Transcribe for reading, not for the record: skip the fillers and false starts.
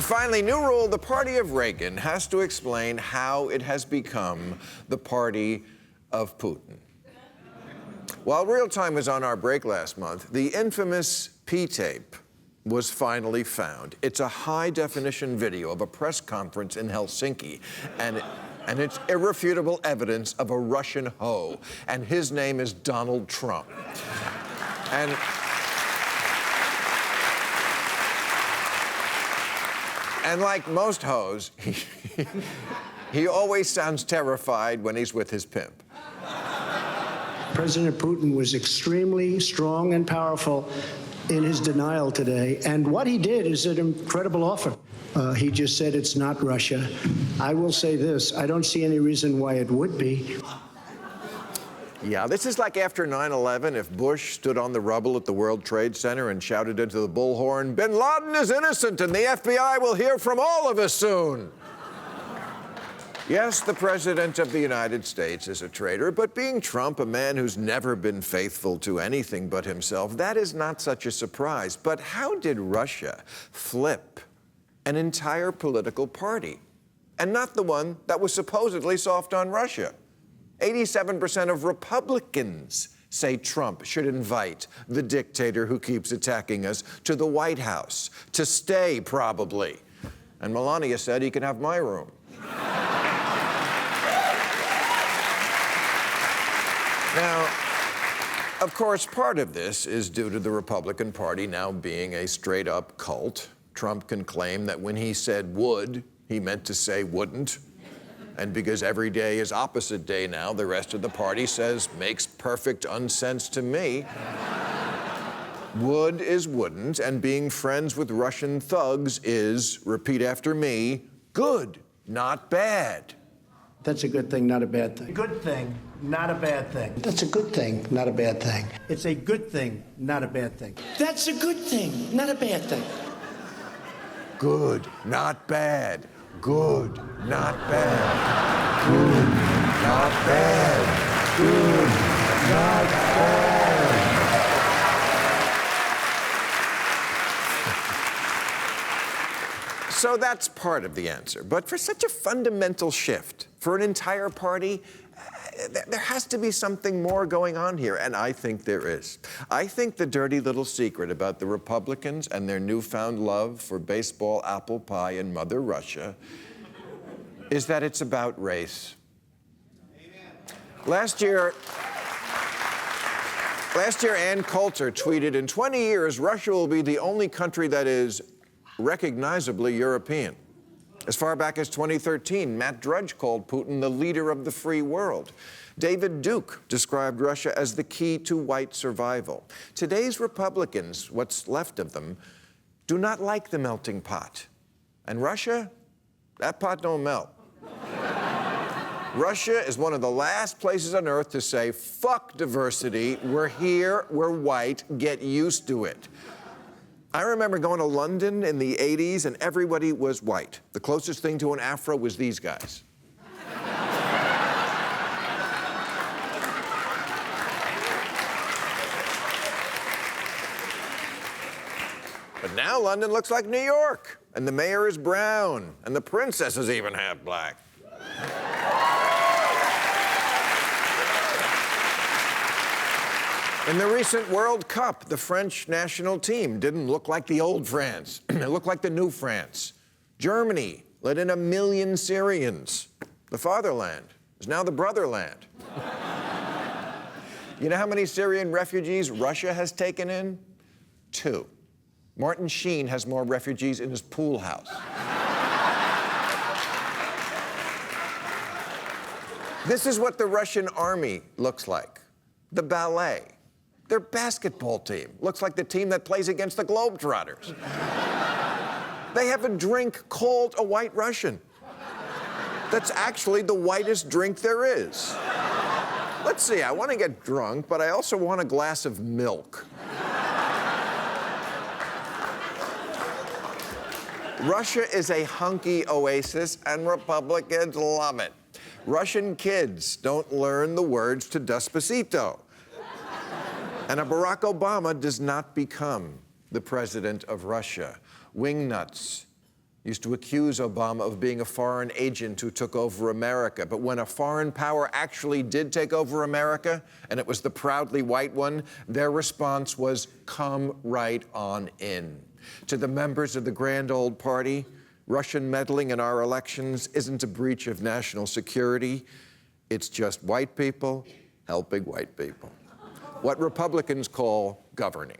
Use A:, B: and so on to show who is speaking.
A: And finally, new rule, the party of Reagan has to explain how it has become the party of Putin. While Real Time was on our break last month, the infamous P-tape was finally found. It's a high-definition video of a press conference in Helsinki, and it's irrefutable evidence of a Russian hoe, and his name is Donald Trump. And like most hoes, he always sounds terrified when he's with his pimp.
B: President Putin was extremely strong and powerful in his denial today. And what he did is an incredible offer. He just said it's not Russia. I will say this, I don't see any reason why it would be.
A: Yeah, this is like after 9/11, if Bush stood on the rubble at the World Trade Center and shouted into the bullhorn, "Bin Laden is innocent and the FBI will hear from all of us soon." Yes, the President of the United States is a traitor, but being Trump, a man who's never been faithful to anything but himself, that is not such a surprise. But how did Russia flip an entire political party? And not the one that was supposedly soft on Russia. 87% of Republicans say Trump should invite the dictator who keeps attacking us to the White House, to stay, probably. And Melania said he can have my room. Now, of course, part of this is due to the Republican Party now being a straight-up cult. Trump can claim that when he said would, he meant to say wouldn't. And because every day is opposite day now, the rest of the party says, makes perfect unsense to me. Would is wouldn't, and being friends with Russian thugs is, repeat after me, good, not bad.
B: That's a good thing, not a bad thing.
C: Good thing, not a bad thing.
B: That's a good thing, not a bad thing.
C: It's a good thing, not a bad thing.
B: That's a good thing, not a bad thing.
A: Good, not bad. Good, not bad. Good, not bad. Good, not bad. So that's part of the answer. But for such a fundamental shift, for an entire party, there has to be something more going on here, and I think there is. I think the dirty little secret about the Republicans and their newfound love for baseball, apple pie, and Mother Russia is that it's about race. Last year, Ann Coulter tweeted, "In 20 years, Russia will be the only country that is recognizably European." As far back as 2013, Matt Drudge called Putin the leader of the free world. David Duke described Russia as the key to white survival. Today's Republicans, what's left of them, do not like the melting pot. And Russia, that pot don't melt. Russia is one of the last places on earth to say, fuck diversity, we're here, we're white, get used to it. I remember going to London in the 80s and everybody was white. The closest thing to an afro was these guys. But now London looks like New York, and the mayor is brown, and the princess is even half black. In the recent World Cup, the French national team didn't look like the old France. It looked like the new France. Germany let in 1 million Syrians. The fatherland is now the brotherland. You know how many Syrian refugees Russia has taken in? 2. Martin Sheen has more refugees in his pool house. This is what the Russian army looks like. The ballet. Their basketball team looks like the team that plays against the Globetrotters. They have a drink called a White Russian. That's actually the whitest drink there is. Let's see, I want to get drunk, but I also want a glass of milk. Russia is a hunky oasis, and Republicans love it. Russian kids don't learn the words to Despacito. And a Barack Obama does not become the president of Russia. Wingnuts, used to accuse Obama of being a foreign agent who took over America. But when a foreign power actually did take over America, and it was the proudly white one, their response was, come right on in. To the members of the grand old party, Russian meddling in our elections isn't a breach of national security. It's just white people helping white people. What Republicans call governing.